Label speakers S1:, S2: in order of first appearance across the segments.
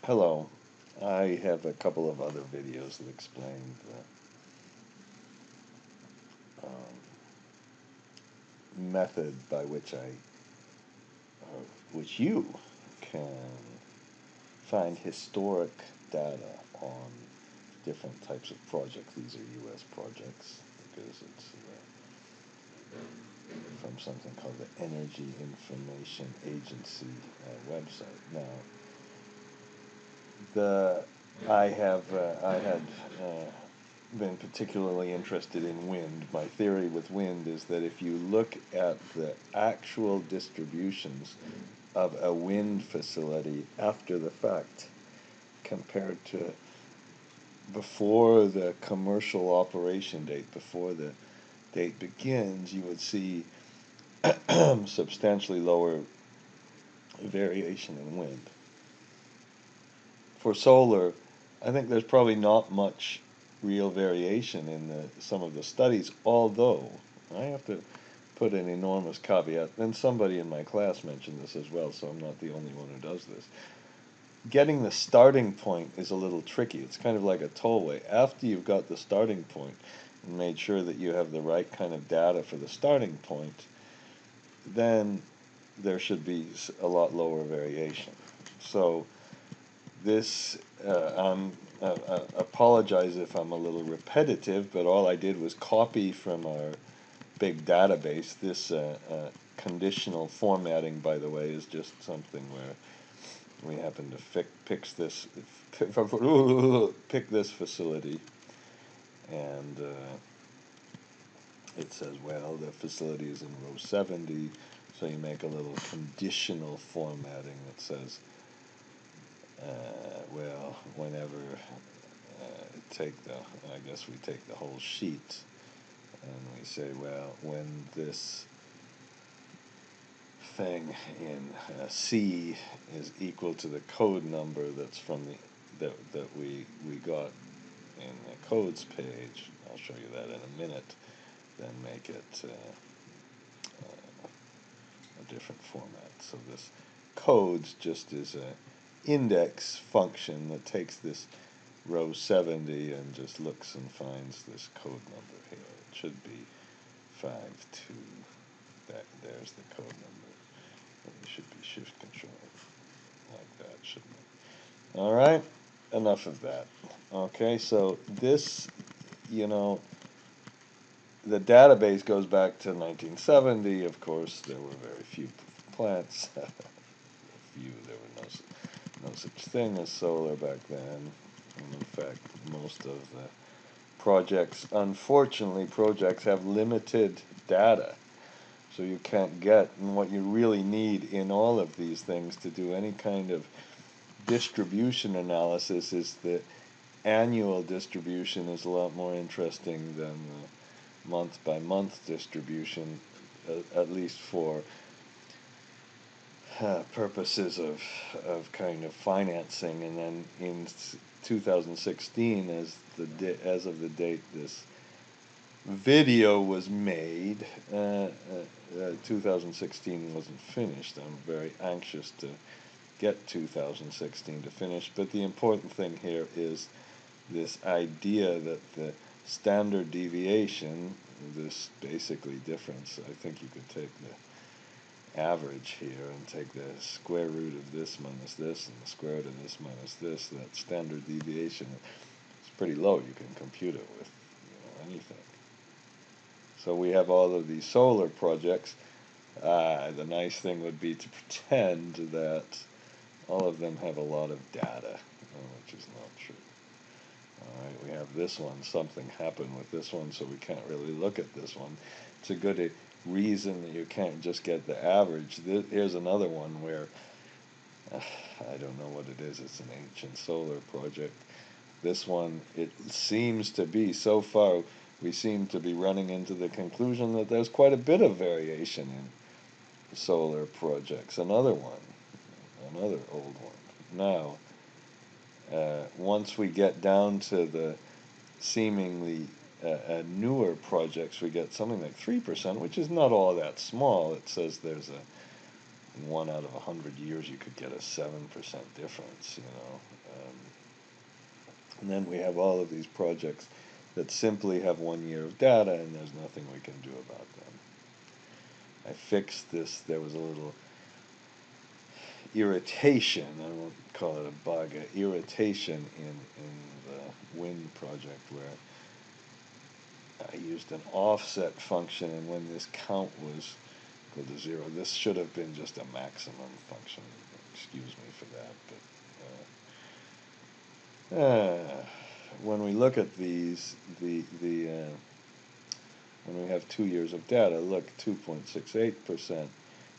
S1: Hello. I have a couple of other videos that explain the method by which you can find historic data on different types of projects. These are U.S. projects because it's from something called the Energy Information Agency website. Now, I had been particularly interested in wind. My theory with wind is that if you look at the actual distributions of a wind facility after the fact compared to before the commercial operation date, before the date begins, you would see substantially lower variation in wind. For solar, I think there's probably not much real variation in some of the studies, although I have to put an enormous caveat, and somebody in my class mentioned this as well, so I'm not the only one who does this. Getting the starting point is a little tricky. It's kind of like a tollway. After you've got the starting point and made sure that you have the right kind of data for the starting point, then there should be a lot lower variation. So this, apologize if I'm a little repetitive, but all I did was copy from our big database. This conditional formatting, by the way, is just something where we happen to pick this facility, and it says, well, the facility is in row 70, so you make a little conditional formatting that says, well, whenever I guess we take the whole sheet, and we say, well, when this thing in C is equal to the code number that's from that we got in the codes page, I'll show you that in a minute, then make it a different format. So this codes just is a index function that takes this row 70 and just looks and finds this code number here. It should be 52. There's the code number. It should be shift control like that, shouldn't it? All right, enough of that. Okay, so this, the database goes back to 1970. Of course, there were very few plants. There were no such thing as solar back then. And in fact, most of the projects have limited data. So you can't get, and what you really need in all of these things to do any kind of distribution analysis is the annual distribution is a lot more interesting than the month-by-month distribution, at least for purposes of kind of financing. And then in 2016, as of the date this video was made, 2016 wasn't finished. I'm very anxious to get 2016 to finish, but the important thing here is this idea that the standard deviation, this basically difference, I think you could take the average here and take the square root of this minus this and the square root of this minus this. That standard deviation is pretty low. You can compute it with anything. So we have all of these solar projects. The nice thing would be to pretend that all of them have a lot of data, which is not true. All right, we have this one. Something happened with this one, so we can't really look at this one. It's a good reason that you can't just get the average. Here's another one where I don't know what it is. It's an ancient solar project. This one, it seems to be, so far, we seem to be running into the conclusion that there's quite a bit of variation in solar projects. Another old one. Now, once we get down to the seemingly newer projects, we get something like 3%, which is not all that small. It says there's in 1 out of 100 years you could get a 7% difference, and then we have all of these projects that simply have 1 year of data and there's nothing we can do about them. I fixed this. There was a little irritation, I won't call it a bug, irritation in the wind project where I used an offset function, and when this count was equal to 0, this should have been just a maximum function. Excuse me for that, but when we look at these, when we have 2 years of data, look, 2.68%,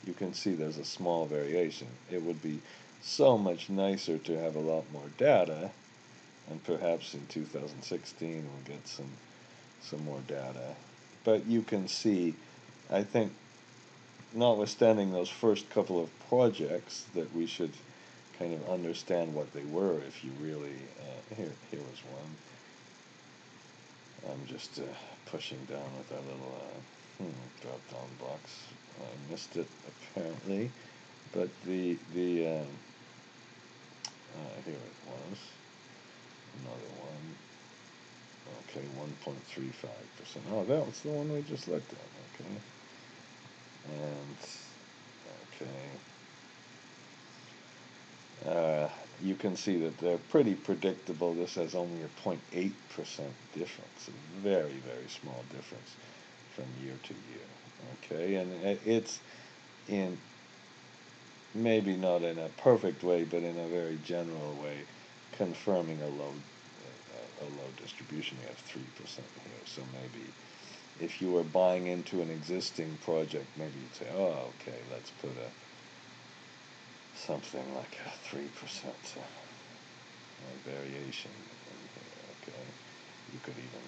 S1: you can see there's a small variation. It would be so much nicer to have a lot more data, and perhaps in 2016 we'll get some more data. But you can see, I think, notwithstanding those first couple of projects, that we should kind of understand what they were if you really, here was one. I'm just pushing down with that little drop-down box. I missed it apparently, but here it was, another one. Okay, 1.35%. Oh, that was the one we just looked at. Okay, and okay, you can see that they're pretty predictable. This has only a 0.8% difference, a very, very small difference from year to year. Okay, and it's in, maybe not in a perfect way, but in a very general way, confirming a low distribution. You have 3% here, so maybe if you were buying into an existing project, maybe you'd say, oh, okay, let's put something like a 3% variation in here. Okay, you could even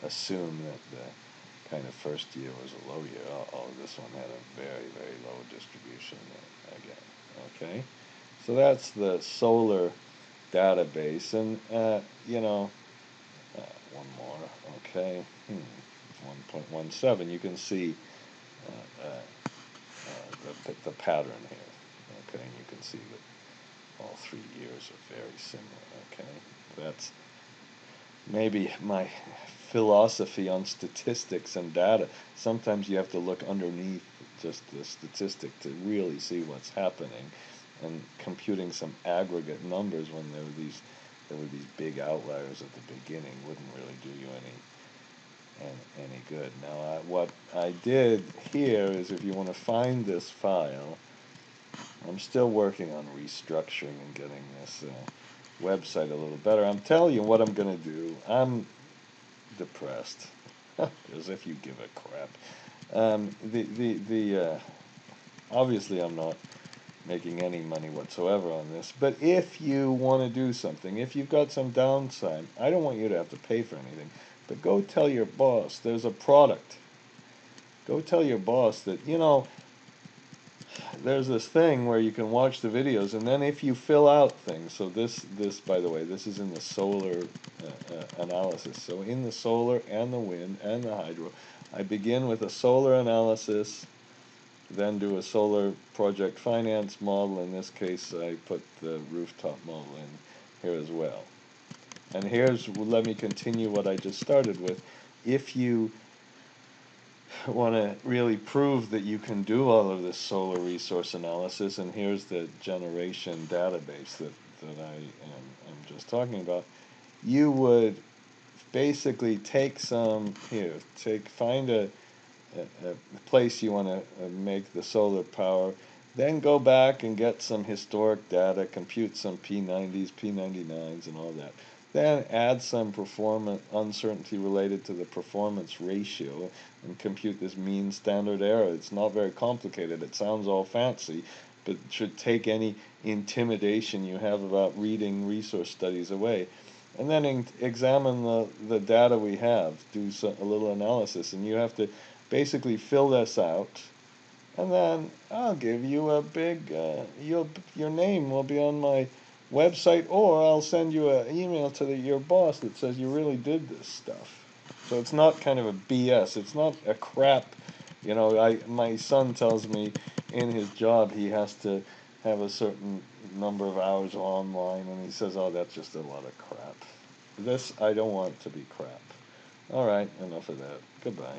S1: assume that the kind of first year was a low year. Oh, this one had a very, very low distribution again. Okay, so that's the solar database, and one more. Okay, 1.17. You can see the pattern here. Okay, and you can see that all 3 years are very similar. Okay, that's maybe my philosophy on statistics and data. Sometimes you have to look underneath just the statistic to really see what's happening, and computing some aggregate numbers when there were these big outliers at the beginning wouldn't really do you any good. Now, what I did here is, if you want to find this file, I'm still working on restructuring and getting this website a little better. I'm telling you what I'm going to do. I'm depressed, as if you give a crap. Obviously I'm not making any money whatsoever on this, but if you want to do something, if you've got some downside, I don't want you to have to pay for anything, but go tell your boss there's a product. Go tell your boss that, there's this thing where you can watch the videos, and then if you fill out things, so this by the way, this is in the solar analysis. So in the solar and the wind and the hydro, I begin with a solar analysis, then do a solar project finance model. In this case, I put the rooftop model in here as well. And let me continue what I just started with. If you want to really prove that you can do all of this solar resource analysis, and here's the generation database that I am just talking about, you would basically find a place you want to make the solar power, then go back and get some historic data, compute some P90s, P99s, and all that. Then add some performance uncertainty related to the performance ratio and compute this mean standard error. It's not very complicated. It sounds all fancy, but it should take any intimidation you have about reading resource studies away. And then examine the data we have, do a little analysis, and you have to basically fill this out, and then I'll give you a big, your name will be on my website, or I'll send you an email to your boss that says you really did this stuff. So it's not kind of a BS. It's not a crap. My son tells me, in his job he has to have a certain number of hours online, and he says, oh, that's just a lot of crap. This, I don't want to be crap. Alright, enough of that. Goodbye.